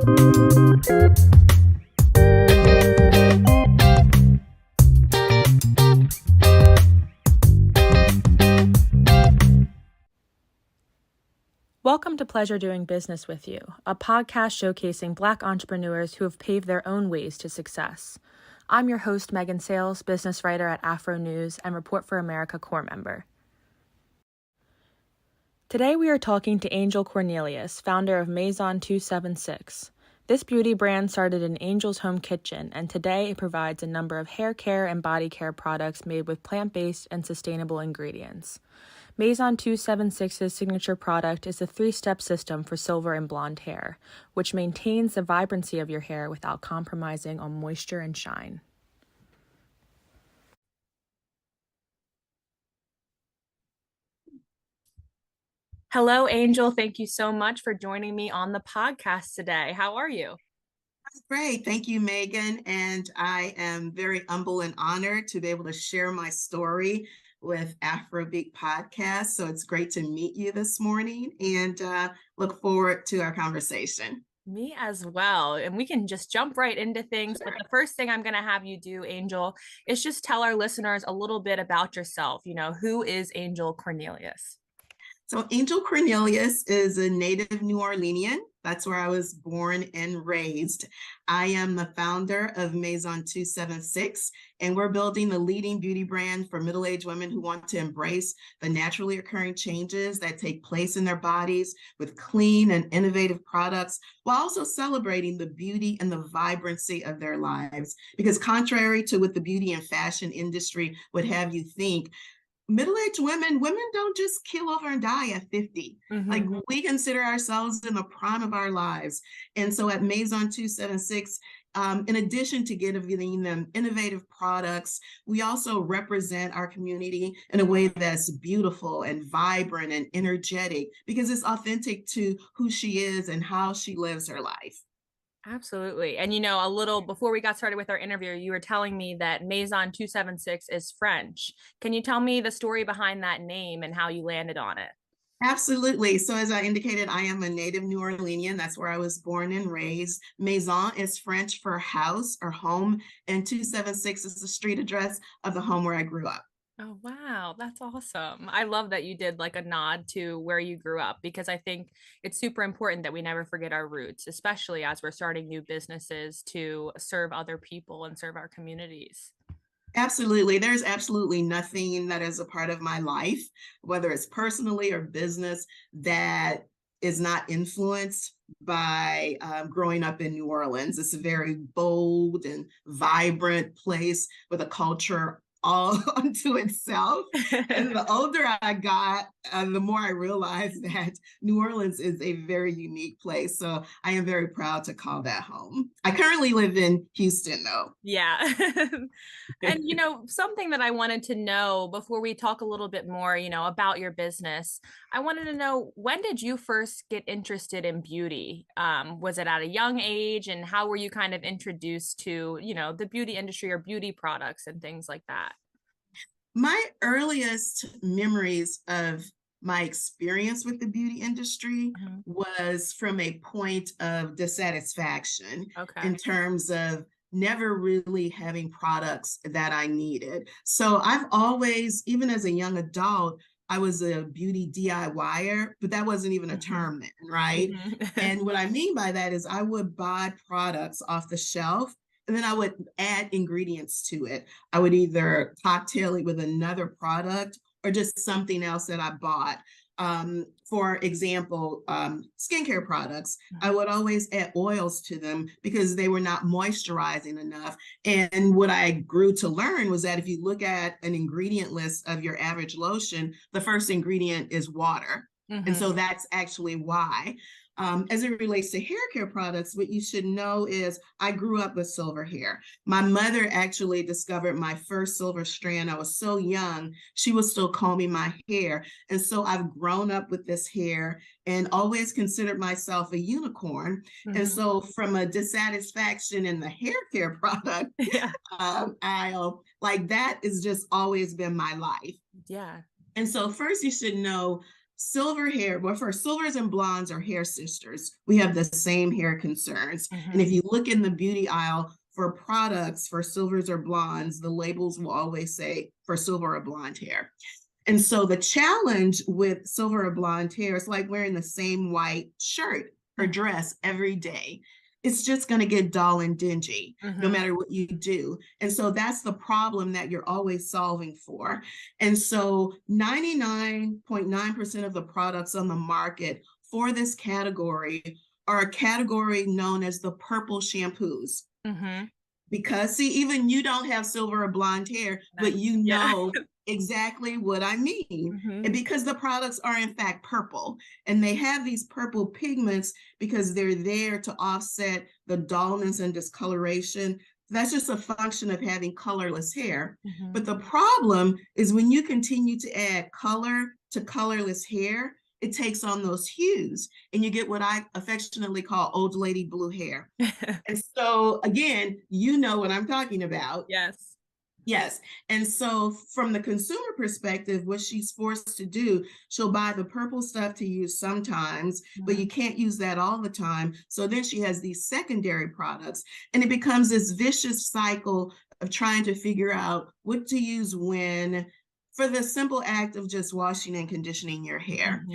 Welcome to Pleasure Doing Business with You, a podcast showcasing Black entrepreneurs who have paved their own ways to success. I'm your host, Megan Sayles, business writer at Afro News and Report for America Corps member. Today we are talking to Angel Cornelius, founder of Maison 276. This beauty brand started in Angel's home kitchen, and today it provides a number of hair care and body care products made with plant-based and sustainable ingredients. Maison 276's signature product is a 3-step system for silver and blonde hair, which maintains the vibrancy of your hair without compromising on moisture and shine. Hello, Angel. Thank you so much for joining me on the podcast today. How are you? Great. Thank you, Megan. And I am very humble and honored to be able to share my story with Afrobeat Podcast. So it's great to meet you this morning and look forward to our conversation. Me as well. And we can just jump right into things. Sure. But the first thing I'm going to have you do, Angel, is just tell our listeners a little bit about yourself. Who is Angel Cornelius? So Angel Cornelius is a native New Orleanian. That's where I was born and raised. I am the founder of Maison 276, and we're building a leading beauty brand for middle-aged women who want to embrace the naturally occurring changes that take place in their bodies with clean and innovative products, while also celebrating the beauty and the vibrancy of their lives. Because contrary to what the beauty and fashion industry would have you think, middle-aged women don't just kill over and die at 50. Mm-hmm. Like, we consider ourselves in the prime of our lives. And so at Maison 276, in addition to giving them innovative products, we also represent our community in a way that's beautiful and vibrant and energetic, because it's authentic to who she is and how she lives her life. Absolutely. And a little before we got started with our interview, you were telling me that Maison 276 is French. Can you tell me the story behind that name and how you landed on it? Absolutely. So as I indicated, I am a native New Orleanian. That's where I was born and raised. Maison is French for house or home, and 276 is the street address of the home where I grew up. Oh, wow. That's awesome. I love that you did like a nod to where you grew up, because I think it's super important that we never forget our roots, especially as we're starting new businesses to serve other people and serve our communities. Absolutely. There's absolutely nothing that is a part of my life, whether it's personally or business, that is not influenced by growing up in New Orleans. It's a very bold and vibrant place with a culture all unto itself. And the older I got, the more I realized that New Orleans is a very unique place. So I am very proud to call that home. I currently live in Houston, though. Yeah. And, something that I wanted to know before we talk a little bit more, about your business, I wanted to know, when did you first get interested in beauty? Was it at a young age, and how were you kind of introduced to, the beauty industry or beauty products and things like that? My earliest memories of my experience with the beauty industry was from a point of dissatisfaction in terms of never really having products that I needed. So I've always, even as a young adult, I was a beauty DIYer, but that wasn't even a term then, right? And what I mean by that is I would buy products off the shelf, and then I would add ingredients to it. I would either cocktail it with another product or just something else that I bought. For example, skincare products, I would always add oils to them because they were not moisturizing enough. And what I grew to learn was that if you look at an ingredient list of your average lotion, the first ingredient is water. And so that's actually why. As it relates to hair care products, what you should know is I grew up with silver hair. My mother actually discovered my first silver strand. I was so young, she was still combing my hair. And so I've grown up with this hair and always considered myself a unicorn. And so from a dissatisfaction in the hair care product aisle, like that has just always been my life. Yeah. And so first you should know, silver hair, well, for silvers and blondes are hair sisters. We have the same hair concerns. And if you look in the beauty aisle for products for silvers or blondes, the labels will always say for silver or blonde hair. And so the challenge with silver or blonde hair is like wearing the same white shirt or dress every day. It's just going to get dull and dingy no matter what you do. And so that's the problem that you're always solving for. And so 99.9% of the products on the market for this category are a category known as the purple shampoos. Because see, even you don't have silver or blonde hair, but you know exactly what I mean. And because the products are in fact purple, and they have these purple pigments because they're there to offset the dullness and discoloration. That's just a function of having colorless hair. But the problem is when you continue to add color to colorless hair, it takes on those hues, and you get what I affectionately call old lady blue hair. And so again, you know what I'm talking about. Yes. Yes. And so from the consumer perspective, what she's forced to do, she'll buy the purple stuff to use sometimes, but you can't use that all the time. So then she has these secondary products, and it becomes this vicious cycle of trying to figure out what to use when, for the simple act of just washing and conditioning your hair.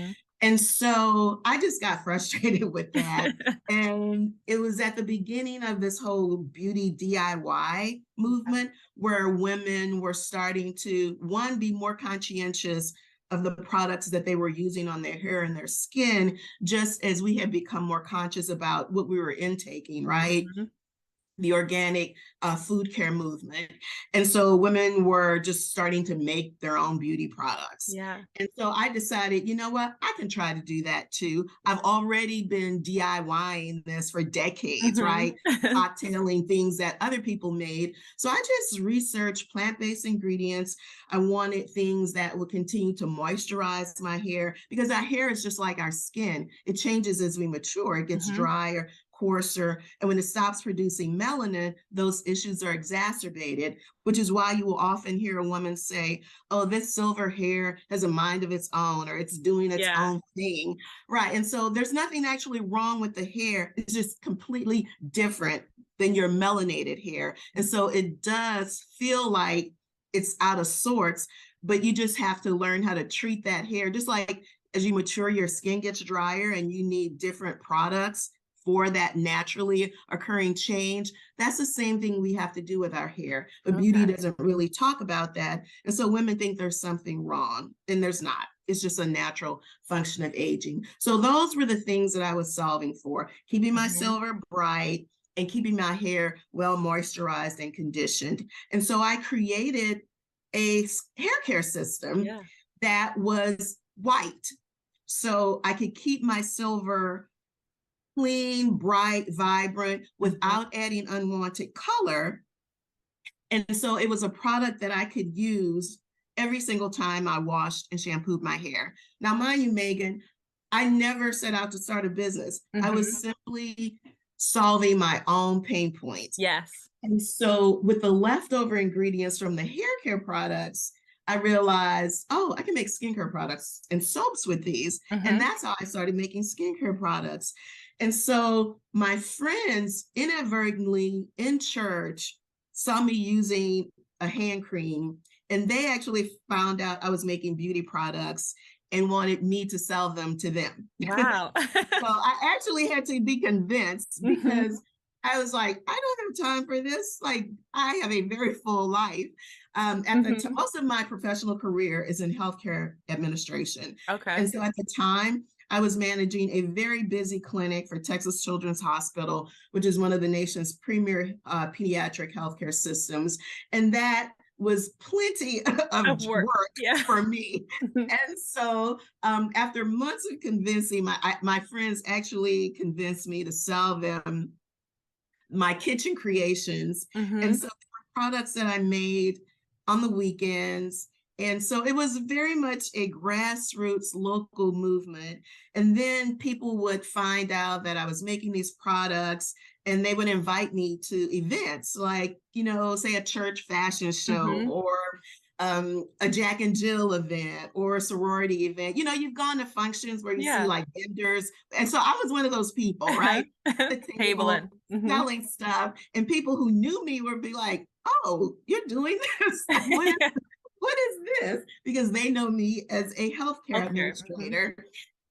And so I just got frustrated with that. And it was at the beginning of this whole beauty DIY movement where women were starting to, one, be more conscientious of the products that they were using on their hair and their skin, just as we had become more conscious about what we were intaking, right? The organic food care movement. And so women were just starting to make their own beauty products. And so I decided, you know what, I can try to do that too. I've already been DIYing this for decades, right? Cocktailing things that other people made. So I just researched plant-based ingredients. I wanted things that would continue to moisturize my hair, because our hair is just like our skin. It changes as we mature. It gets drier, coarser, and when it stops producing melanin, those issues are exacerbated, which is why you will often hear a woman say, oh, this silver hair has a mind of its own, or it's doing its own thing, right? And so there's nothing actually wrong with the hair. It's just completely different than your melanated hair. And so it does feel like it's out of sorts, but you just have to learn how to treat that hair. Just like as you mature, your skin gets drier and you need different products for that naturally occurring change. That's the same thing we have to do with our hair, but beauty doesn't really talk about that. And so women think there's something wrong, and there's not. It's just a natural function of aging. So those were the things that I was solving for, keeping my silver bright and keeping my hair well moisturized and conditioned. And so I created a hair care system that was white, so I could keep my silver clean, bright, vibrant, without adding unwanted color. And so it was a product that I could use every single time I washed and shampooed my hair. Now, mind you, Megan, I never set out to start a business. I was simply solving my own pain points. And so with the leftover ingredients from the hair care products, I realized, oh, I can make skincare products and soaps with these. And that's how I started making skincare products. And so my friends inadvertently in church saw me using a hand cream, and they actually found out I was making beauty products and wanted me to sell them to them. Wow. So I actually had to be convinced, because I was like, I don't have time for this. Like, I have a very full life. Most of my professional career is in healthcare administration. And so at the time, I was managing a very busy clinic for Texas Children's Hospital, which is one of the nation's premier pediatric healthcare systems. And that was plenty of work for me. And so after months of convincing, my friends actually convinced me to sell them my kitchen creations. And so products that I made on the weekends. And so it was very much a grassroots local movement. And then people would find out that I was making these products, and they would invite me to events like, you know, say a church fashion show or a Jack and Jill event or a sorority event. You know, you've gone to functions where you see like vendors. And so I was one of those people, right? The table selling stuff. And people who knew me would be like, oh, you're doing this? What is this? Because they know me as a healthcare administrator.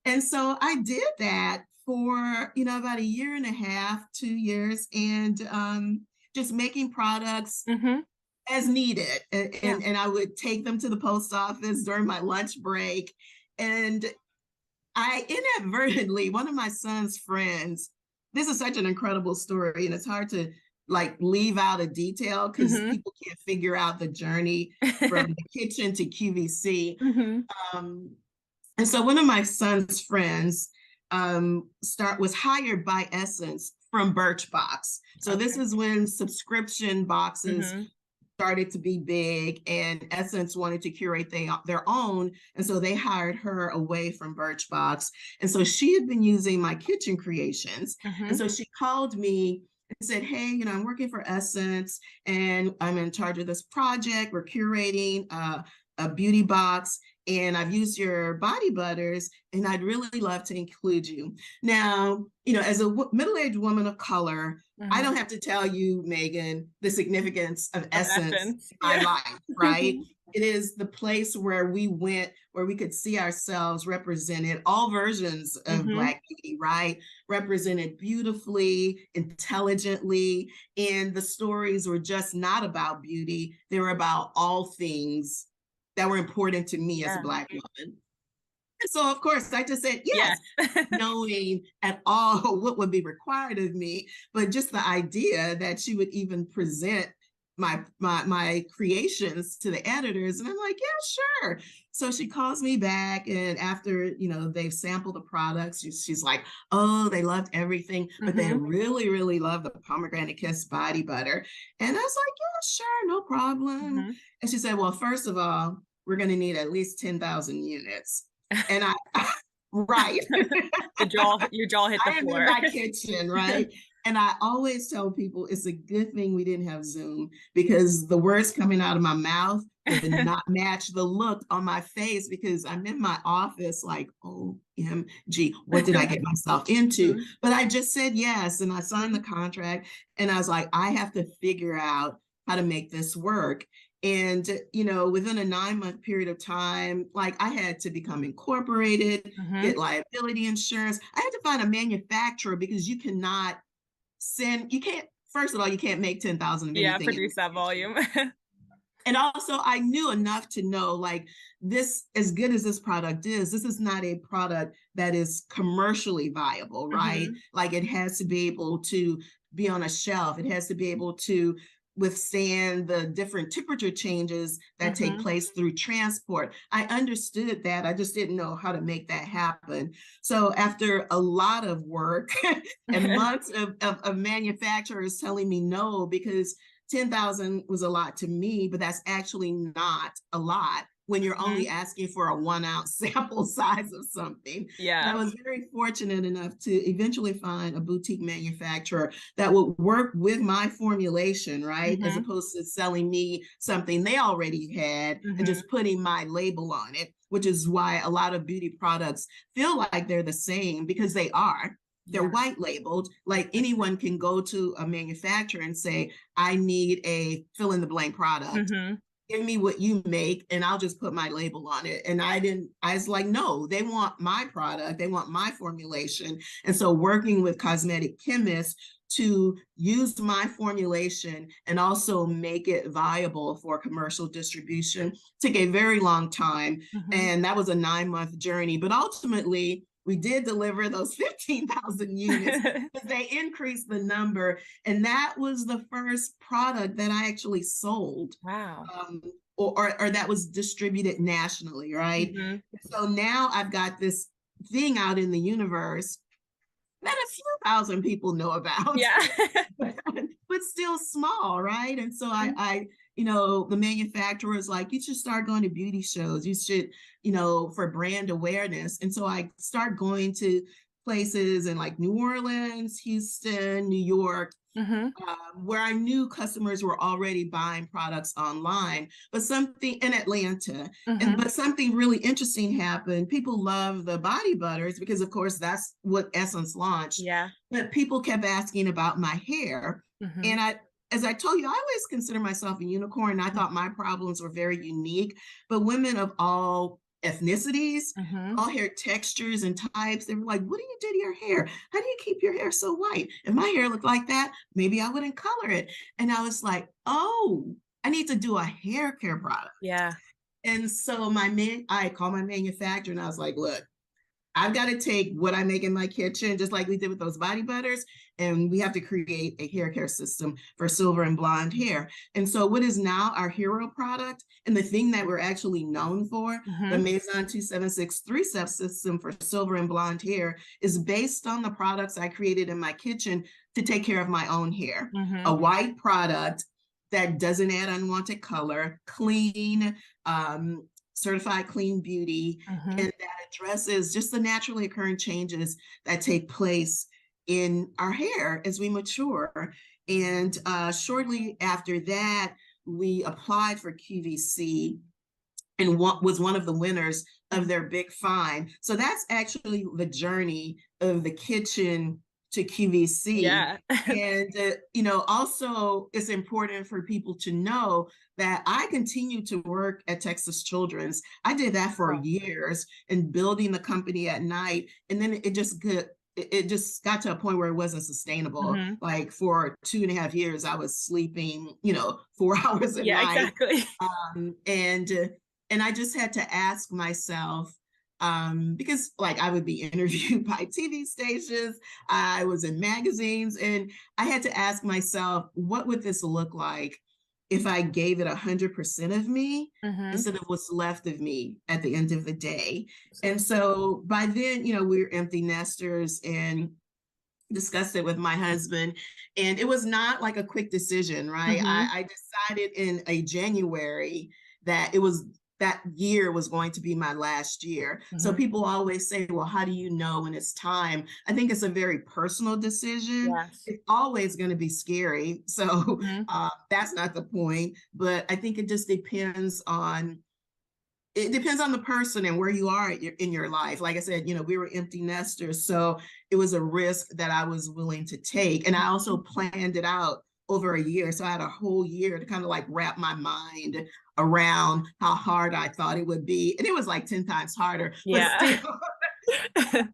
And so I did that for, you know, about a year and a half, 2 years, and just making products as needed. And I would take them to the post office during my lunch break. And I inadvertently, one of my son's friends, this is such an incredible story, and it's hard to like leave out a detail because people can't figure out the journey from the kitchen to QVC. And so one of my son's friends was hired by Essence from Birchbox. So this is when subscription boxes started to be big, and Essence wanted to curate their own. And so they hired her away from Birchbox. And so she had been using my kitchen creations. And so she called me and said, hey, you know, I'm working for Essence and I'm in charge of this project. We're curating a beauty box, and I've used your body butters, and I'd really love to include you. Now, you know, as a middle-aged woman of color, I don't have to tell you, Megan, the significance of Essence in my life, right? It is the place where we went, where we could see ourselves represented, all versions of Black beauty, right? Represented beautifully, intelligently, and the stories were just not about beauty. They were about all things that were important to me as a Black woman. And so, of course, I just said yes, knowing at all what would be required of me, but just the idea that she would even present my creations to the editors. And I'm like, yeah, sure. So she calls me back, and after, you know, they've sampled the products, she's like, oh, they loved everything, but they really, really love the pomegranate kiss body butter. And I was like, yeah, sure, no problem. And she said, well, first of all, we're going to need at least 10,000 units. And right. Your jaw hit the floor. I am in my kitchen, right? And I always tell people it's a good thing we didn't have Zoom, because the words coming out of my mouth did not match the look on my face, because I'm in my office like, OMG, what did I get myself into? But I just said yes, and I signed the contract, and I was like, I have to figure out how to make this work. And, you know, within a 9-month period of time, like I had to become incorporated, get liability insurance. I had to find a manufacturer, because you cannot first of all, you can't make 10,000 of anything. Yeah, produce that volume. And also I knew enough to know, like, this, as good as this product is, this is not a product that is commercially viable, right? Like, it has to be able to be on a shelf. It has to be able to withstand the different temperature changes that take place through transport. I understood that. I just didn't know how to make that happen. So after a lot of work and months of manufacturers telling me no, because 10,000 was a lot to me, but that's actually not a lot when you're only asking for a 1-ounce sample size of something. Yeah. And I was very fortunate enough to eventually find a boutique manufacturer that would work with my formulation, right? As opposed to selling me something they already had and just putting my label on it, which is why a lot of beauty products feel like they're the same, because they are. They're white labeled. Like, anyone can go to a manufacturer and say, I need a fill in the blank product. Give me what you make and I'll just put my label on it. And I was like, no, they want my product. They want my formulation. And so working with cosmetic chemists to use my formulation and also make it viable for commercial distribution took a very long time. And that was a 9-month journey. But ultimately, we did deliver those 15,000 units because they increased the number. And that was the first product that I actually sold. Wow. Or that was distributed nationally, right? So now I've got this thing out in the universe that a few thousand people know about. Yeah. but still small, right? And so I you know, the manufacturer is like, you should start going to beauty shows. You should, you know, for brand awareness. And so I start going to places in like New Orleans, Houston, New York, where I knew customers were already buying products online, but something in Atlanta, but something really interesting happened. People love the body butters because, of course, that's what Essence launched. Yeah. But people kept asking about my hair, and as I told you, I always consider myself a unicorn. I thought my problems were very unique, but women of all ethnicities, all hair textures and types, they were like, what do you do to your hair? How do you keep your hair so white? If my hair looked like that, maybe I wouldn't color it. And I was like, oh, I need to do a hair care product. Yeah. And so I called my manufacturer and I was like, look, I've got to take what I make in my kitchen, just like we did with those body butters, and we have to create a hair care system for silver and blonde hair. And so what is now our hero product, and the thing that we're actually known for, the Maison 276 three-step system for silver and blonde hair, is based on the products I created in my kitchen to take care of my own hair. A white product that doesn't add unwanted color, clean, certified clean beauty, and that addresses just the naturally occurring changes that take place in our hair as we mature. And shortly after that, we applied for QVC and was one of the winners of their big find. So that's actually the journey of the kitchen to QVC. Yeah. And, also it's important for people to know that I continue to work at Texas Children's. I did that for years and building the company at night. And then it just got to a point where it wasn't sustainable. Like for 2.5 years, I was sleeping, 4 hours a night. Exactly. And I just had to ask myself, because like I would be interviewed by TV stations, I was in magazines, and I had to ask myself, what would this look like if I gave it 100% of me instead of what's left of me at the end of the day? And so by then, we were empty nesters and discussed it with my husband, and it was not like a quick decision, right? I decided in a January that that year was going to be my last year. So people always say, well, how do you know when it's time? I think it's a very personal decision. Yes. It's always going to be scary. So that's not the point. But I think it just depends on the person and where you are in your life. Like I said, we were empty nesters. So it was a risk that I was willing to take. And I also planned it out over a year. So I had a whole year to kind of like wrap my mind around how hard I thought it would be. And it was like 10 times harder. Yeah. But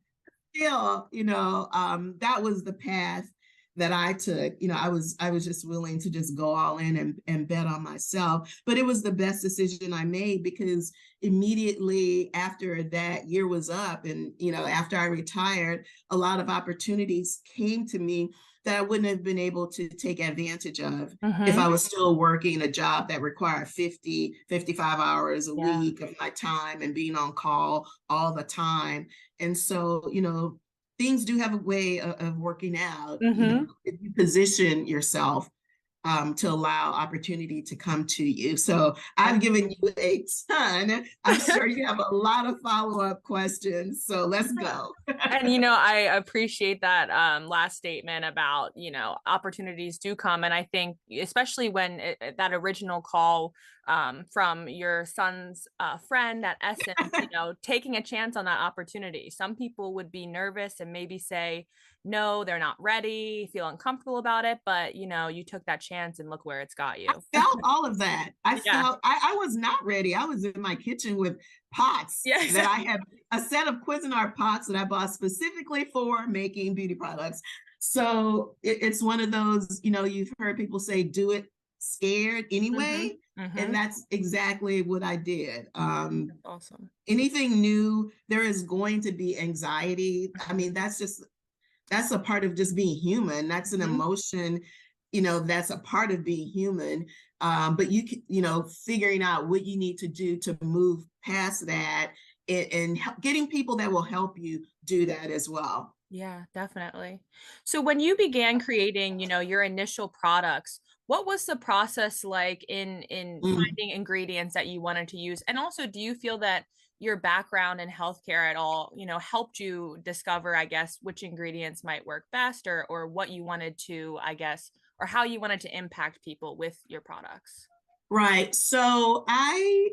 still, that was the path that I took. I was just willing to just go all in and bet on myself. But it was the best decision I made, because immediately after that year was up and, after I retired, a lot of opportunities came to me that I wouldn't have been able to take advantage of if I was still working a job that required 50, 55 hours a week of my time and being on call all the time. And so, things do have a way of working out, if you position yourself to allow opportunity to come to you. So I've given you a ton. I'm sure you have a lot of follow-up questions. So let's go. And, I appreciate that last statement about, opportunities do come. And I think especially when that original call from your son's friend at Essence, taking a chance on that opportunity. Some people would be nervous and maybe say, no, they're not ready, feel uncomfortable about it. But, you took that chance and look where it's got you. I felt all of that. I was not ready. I was in my kitchen with pots that I had, a set of Cuisinart pots that I bought specifically for making beauty products. So it's one of those, you've heard people say, do it scared anyway. And that's exactly what I did. Awesome. Anything new, there is going to be anxiety. I mean, that's a part of just being human. That's an emotion, that's a part of being human. But figuring out what you need to do to move past that and getting people that will help you do that as well. Yeah, definitely. So when you began creating, your initial products, what was the process like in finding ingredients that you wanted to use? And also, do you feel that, your background in healthcare at all, helped you discover, I guess, which ingredients might work best, or what you wanted to, I guess, or how you wanted to impact people with your products? Right. So I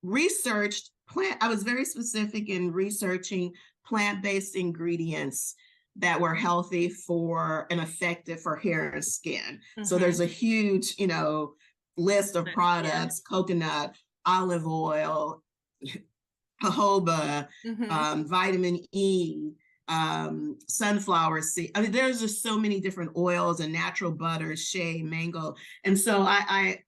researched I was very specific in researching plant-based ingredients that were healthy for and effective for hair and skin. So there's a huge, list of products: coconut, olive oil, jojoba, vitamin E, sunflower seed. I mean, there's just so many different oils and natural butters, shea, mango. And so I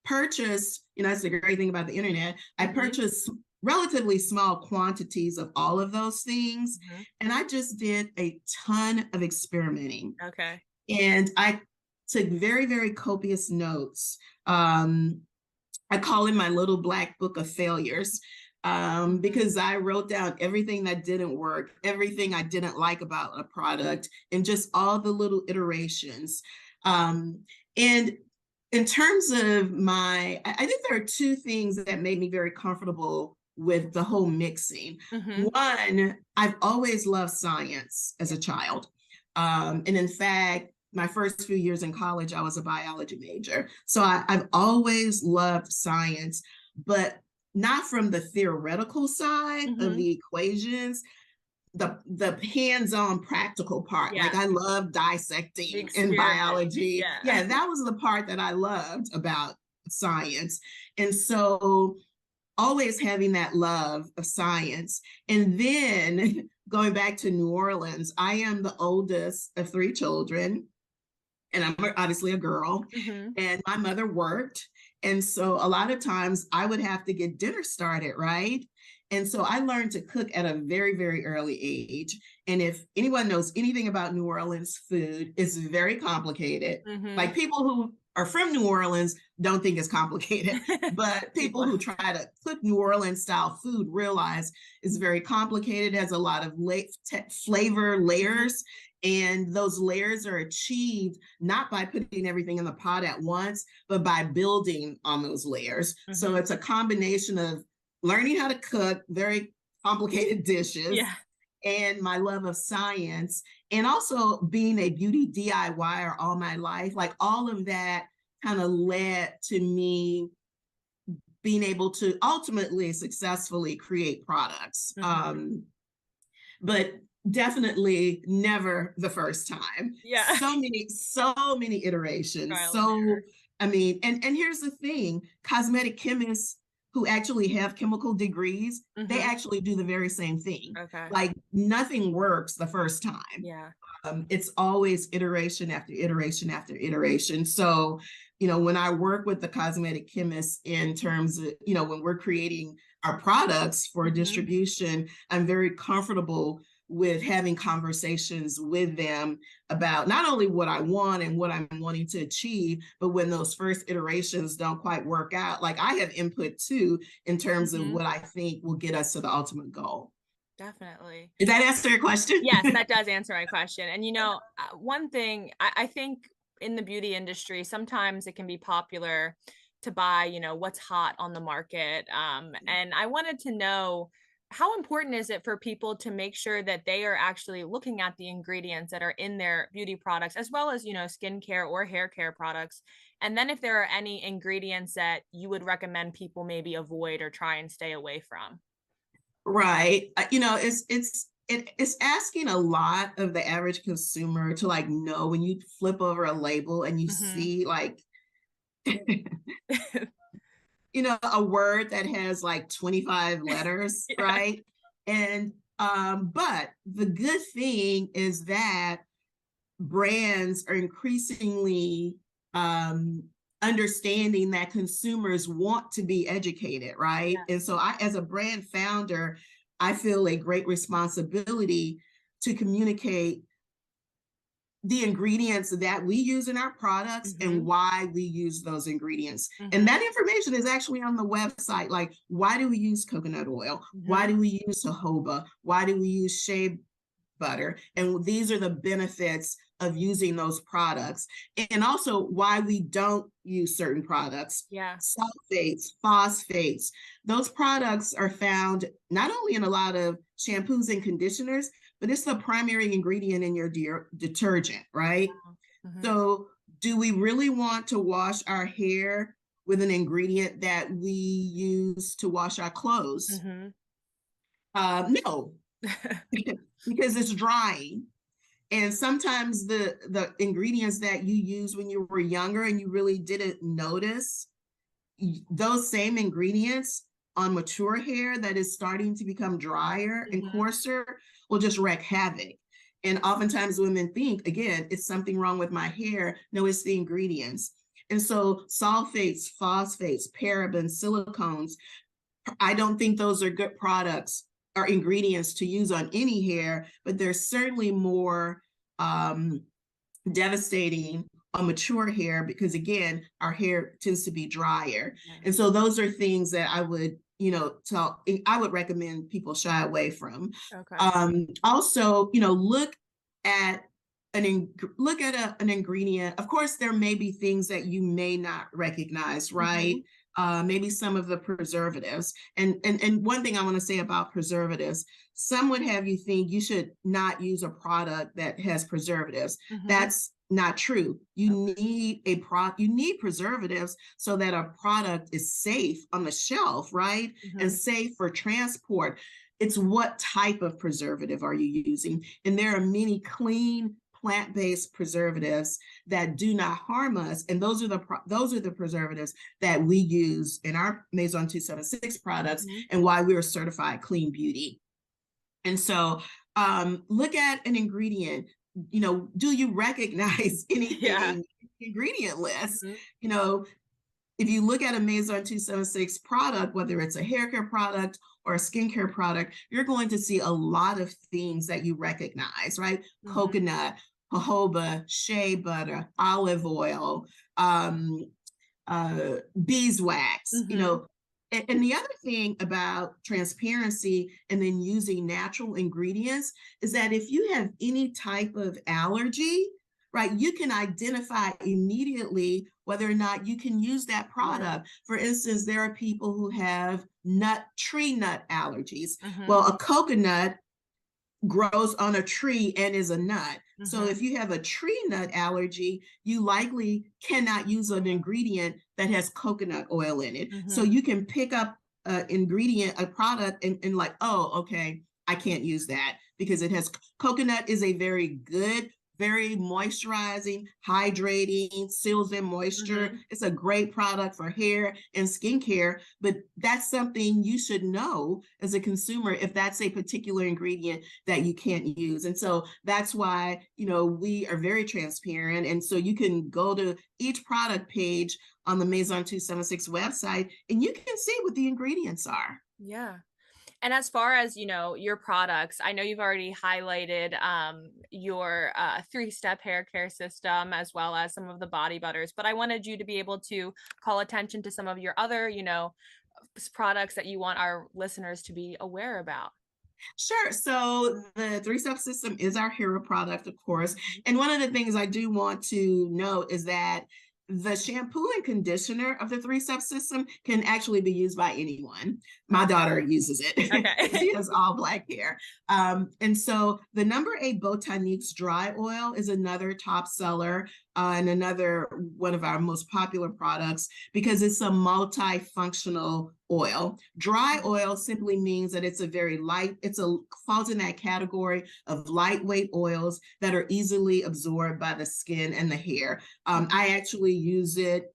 purchased, that's the great thing about the internet. I purchased relatively small quantities of all of those things. And I just did a ton of experimenting. Okay. And I took very, very copious notes. I call it my little black book of failures. Because I wrote down everything that didn't work, everything I didn't like about a product, and just all the little iterations. And in terms of I think there are two things that made me very comfortable with the whole mixing. One, I've always loved science as a child. And in fact, my first few years in college, I was a biology major. So I've always loved science, but not from the theoretical side of the equations, the hands-on practical part. Like I love dissecting in biology. Yeah, that was the part that I loved about science. And so always having that love of science. And then going back to New Orleans, I am the oldest of three children, and I'm obviously a girl, and my mother worked. And so a lot of times I would have to get dinner started, right? And so I learned to cook at a very, very early age. And if anyone knows anything about New Orleans food, it's very complicated. Like people who are from New Orleans don't think it's complicated, but people who try to cook New Orleans style food realize it's very complicated. It has a lot of flavor layers. And those layers are achieved not by putting everything in the pot at once, but by building on those layers. So it's a combination of learning how to cook very complicated dishes, and my love of science, and also being a beauty DIYer all my life. Like all of that kind of led to me being able to ultimately successfully create products. But definitely never the first time. So many iterations. I mean, and here's the thing: cosmetic chemists who actually have chemical degrees, they actually do the very same thing. Like nothing works the first time. It's always iteration after iteration after iteration. So, when I work with the cosmetic chemists in terms of, when we're creating our products for distribution, I'm very comfortable with having conversations with them about not only what I want and what I'm wanting to achieve, but when those first iterations don't quite work out, like I have input too, in terms of what I think will get us to the ultimate goal. Definitely. Does that answer your question? Yes, that does answer my question. And, one thing I think in the beauty industry, sometimes it can be popular to buy, what's hot on the market. And I wanted to know, how important is it for people to make sure that they are actually looking at the ingredients that are in their beauty products, as well as, skincare or hair care products? And then if there are any ingredients that you would recommend people maybe avoid or try and stay away from. Right. It's asking a lot of the average consumer to like know when you flip over a label and you see like a word that has like 25 letters, right? And but the good thing is that brands are increasingly understanding that consumers want to be educated, right? And so I, as a brand founder, I feel a great responsibility to communicate the ingredients that we use in our products and why we use those ingredients. And that information is actually on the website. Like, why do we use coconut oil? Why do we use jojoba? Why do we use shea butter. And these are the benefits of using those products, and also why we don't use certain products. Yeah. Sulfates, phosphates, those products are found not only in a lot of shampoos and conditioners, but it's the primary ingredient in your detergent, right? Mm-hmm. So do we really want to wash our hair with an ingredient that we use to wash our clothes? Mm-hmm. No, because it's drying. And sometimes the ingredients that you used when you were younger and you really didn't notice, those same ingredients on mature hair that is starting to become drier and coarser will just wreak havoc. And oftentimes women think, again, it's something wrong with my hair. No, it's the ingredients. And so sulfates, phosphates, parabens, silicones, I don't think those are good products or ingredients to use on any hair, but they're certainly more devastating on mature hair because, again, our hair tends to be drier. And so those are things that I would, I would recommend people shy away from. Okay. Also, look at an ingredient. Of course, there may be things that you may not recognize, right? Maybe some of the preservatives. And one thing I want to say about preservatives, some would have you think you should not use a product that has preservatives. That's not true. You need preservatives so that a product is safe on the shelf, right? And safe for transport. It's what type of preservative are you using? And there are many clean plant-based preservatives that do not harm us, and those are the preservatives that we use in our Maison 276 products, and why we are certified clean beauty. And so look at an ingredient. Do you recognize anything in the ingredient list? If you look at a Maison 276 product, whether it's a hair care product or a skincare product, you're going to see a lot of things that you recognize, right? Coconut, jojoba, shea butter, olive oil, beeswax, And the other thing about transparency and then using natural ingredients is that if you have any type of allergy, right, you can identify immediately whether or not you can use that product. For instance, there are people who have tree nut allergies. Well, a coconut grows on a tree and is a nut. So if you have a tree nut allergy, you likely cannot use an ingredient that has coconut oil in it. So you can pick up an ingredient, a product, and like, oh, okay, I can't use that because it has coconut is a very good, very moisturizing, hydrating, seals in moisture. It's a great product for hair and skincare, but that's something you should know as a consumer if that's a particular ingredient that you can't use. And so that's why, we are very transparent. And so you can go to each product page on the Maison 276 website and you can see what the ingredients are. Yeah. And as far as, your products, I know you've already highlighted your 3-step hair care system, as well as some of the body butters, but I wanted you to be able to call attention to some of your other, products that you want our listeners to be aware about. Sure. So the 3-step system is our hero product, of course. And one of the things I do want to note is that the shampoo and conditioner of the 3-step system can actually be used by anyone. My daughter uses it. Okay. She has all black hair. And so the number 8 Botaniques dry oil is another top seller and another one of our most popular products because it's a multifunctional oil. Dry oil simply means that it's a very light, falls in that category of lightweight oils that are easily absorbed by the skin and the hair. I actually use it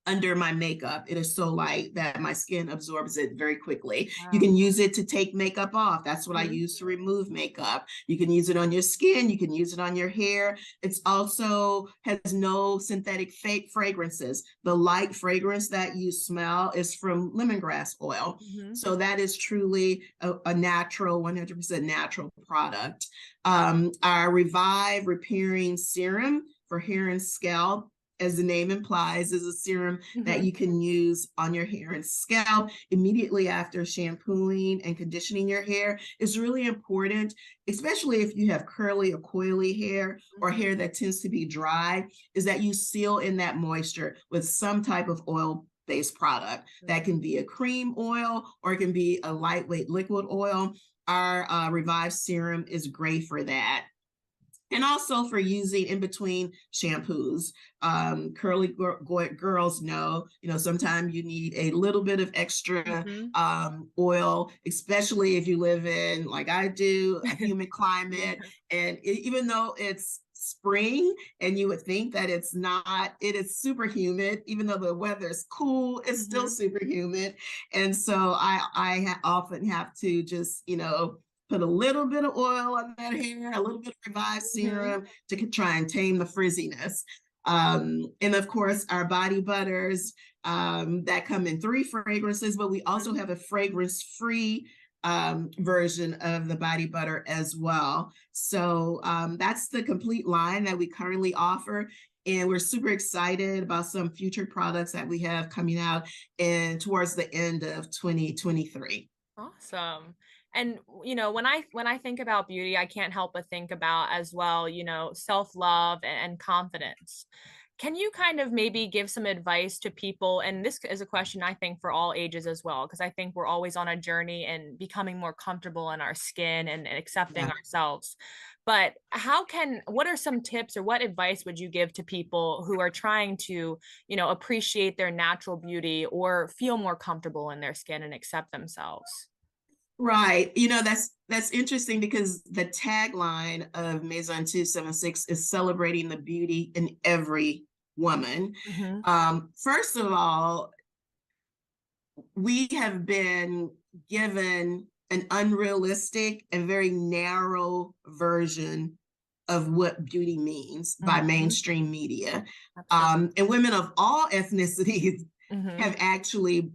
under my makeup. It is so light that my skin absorbs it very quickly. Wow. You can use it to take makeup off. That's what I use to remove makeup. You can use it on your skin. You can use it on your hair. It's also has no synthetic fake fragrances. The light fragrance that you smell is from lemongrass oil. So that is truly a natural, 100% natural product. Our Revive Repairing Serum for hair and scalp as the name implies, is a serum that you can use on your hair and scalp immediately after shampooing and conditioning your hair. Is really important, especially if you have curly or coily hair or hair that tends to be dry, is that you seal in that moisture with some type of oil-based product. That can be a cream oil or it can be a lightweight liquid oil. Our Revive serum is great for that. And also for using in between shampoos. Curly girls know, sometimes you need a little bit of extra oil, especially if you live in, like I do, a humid climate. And even though it's spring and you would think that it's not, it is super humid. Even though the weather is cool, it's still super humid. And so I often have to just, put a little bit of oil on that hair, a little bit of Revive serum to try and tame the frizziness. And of course, our body butters that come in 3 fragrances, but we also have a fragrance-free version of the body butter as well. So that's the complete line that we currently offer. And we're super excited about some future products that we have coming out and towards the end of 2023. Awesome. And when I think about beauty, I can't help but think about as well, self-love and confidence. Can you kind of maybe give some advice to people? And this is a question I think for all ages as well, because I think we're always on a journey and becoming more comfortable in our skin and accepting ourselves. But what are some tips or what advice would you give to people who are trying to, appreciate their natural beauty or feel more comfortable in their skin and accept themselves? Right. That's interesting because the tagline of Maison 276 is celebrating the beauty in every woman. First of all, we have been given an unrealistic and very narrow version of what beauty means by mainstream media. And women of all ethnicities have actually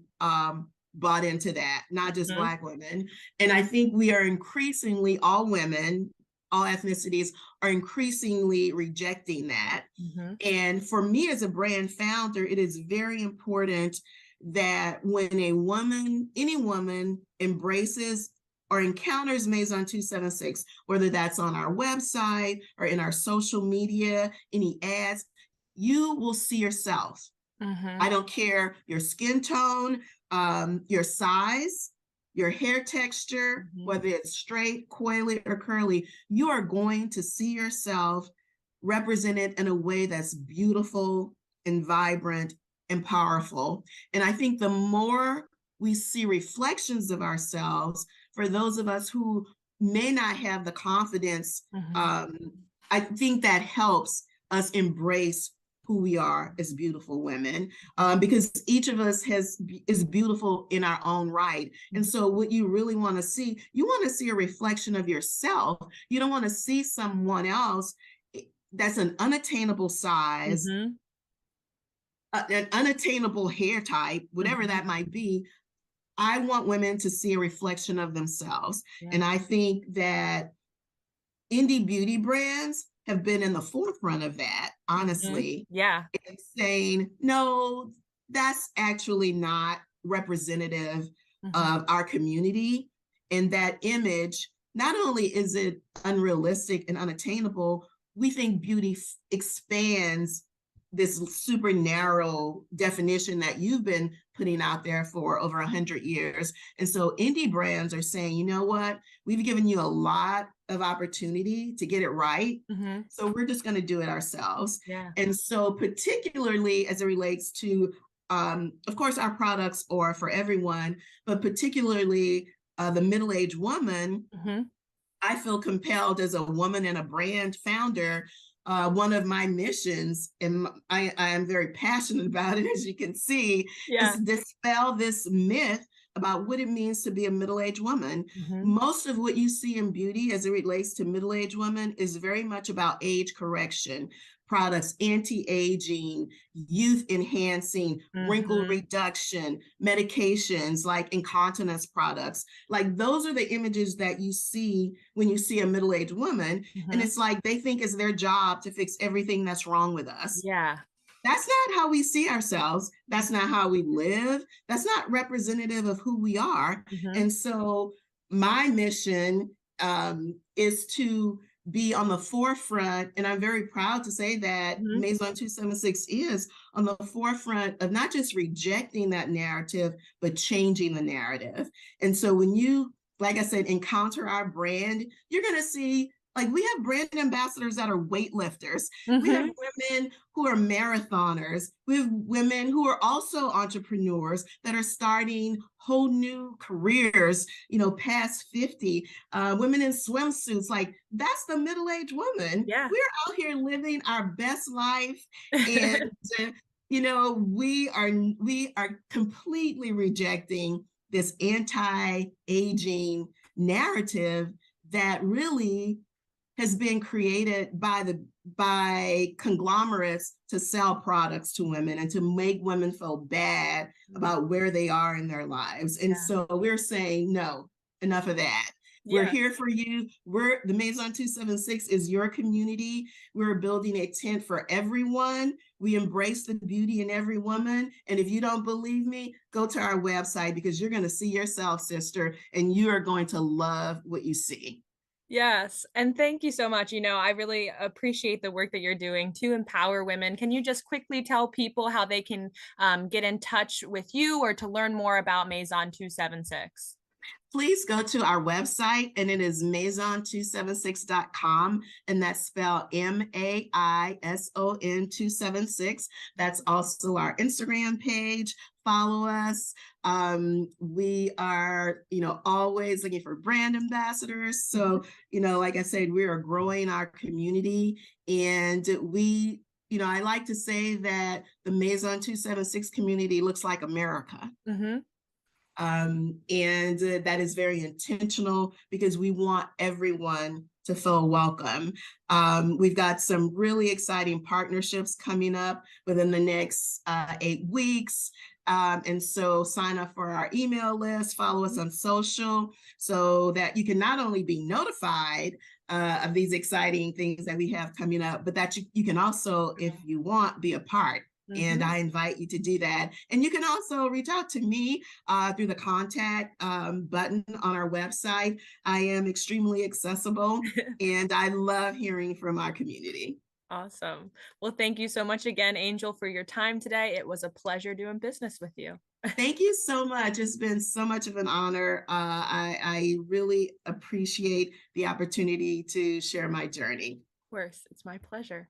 bought into that, not just Black women. And I think we are increasingly, all women, all ethnicities are increasingly rejecting that. And for me as a brand founder, it is very important that when any woman embraces or encounters Maison 276, whether that's on our website or in our social media, any ads, you will see yourself. I don't care your skin tone, your size, your hair texture, whether it's straight, coily, or curly, you are going to see yourself represented in a way that's beautiful and vibrant and powerful. And I think the more we see reflections of ourselves, for those of us who may not have the confidence, I think that helps us embrace who we are as beautiful women, because each of us is beautiful in our own right. And so what you really want to see, you want to see a reflection of yourself. You don't want to see someone else that's an unattainable size, an unattainable hair type, whatever that might be. I want women to see a reflection of themselves. And I think that indie beauty brands have been in the forefront of that, honestly. And saying, no, that's actually not representative of our community. And that image, not only is it unrealistic and unattainable, we think beauty expands this super narrow definition that you've been putting out there for over 100 years. And so indie brands are saying, you know what, we've given you a lot of opportunity to get it right. So we're just going to do it ourselves. And so particularly as it relates to, of course, our products are for everyone, but particularly the middle-aged woman, I feel compelled as a woman and a brand founder. One of my missions, and I am very passionate about it, as you can see, is dispel this myth about what it means to be a middle-aged woman. Most of what you see in beauty as it relates to middle-aged women is very much about age correction products, anti-aging, youth enhancing, wrinkle reduction, medications like incontinence products. Like those are the images that you see when you see a middle-aged woman. And it's like they think it's their job to fix everything that's wrong with us. That's not how we see ourselves. That's not how we live. That's not representative of who we are. And so my mission is to be on the forefront, and I'm very proud to say that Maison 276 is on the forefront of not just rejecting that narrative, but changing the narrative. And so when you, like I said, encounter our brand, you're going to see, like, we have brand ambassadors that are weightlifters. We have women who are marathoners. We have women who are also entrepreneurs that are starting whole new careers, you know, past 50. Women in swimsuits, like, that's the middle-aged woman. Yeah. We're out here living our best life. And, you know, we are completely rejecting this anti-aging narrative that really has been created by conglomerates to sell products to women and to make women feel bad about where they are in their lives. And so we're saying, no, enough of that. We're here for you. The Maison 276 is your community. We're building a tent for everyone. We embrace the beauty in every woman. And if you don't believe me, go to our website, because you're going to see yourself, sister, and you are going to love what you see. Yes, and thank you so much. I really appreciate the work that you're doing to empower women. Can you just quickly tell people how they can get in touch with you or to learn more about Maison 276? Please go to our website, and it is maison276.com, and that's spelled MAISON 276. That's also our Instagram page. Follow us. We are, always looking for brand ambassadors. So, like I said, we are growing our community, and I like to say that the Maison 276 community looks like America. And that is very intentional, because we want everyone to feel welcome. We've got some really exciting partnerships coming up within the next 8 weeks. And so sign up for our email list, follow us on social, so that you can not only be notified of these exciting things that we have coming up, but that you can also, if you want, be a part. And I invite you to do that. And you can also reach out to me through the contact button on our website. I am extremely accessible, and I love hearing from our community. Awesome. Well, thank you so much again, Angel, for your time today. It was a pleasure doing business with you. Thank you so much. It's been so much of an honor. I really appreciate the opportunity to share my journey. Of course, it's my pleasure.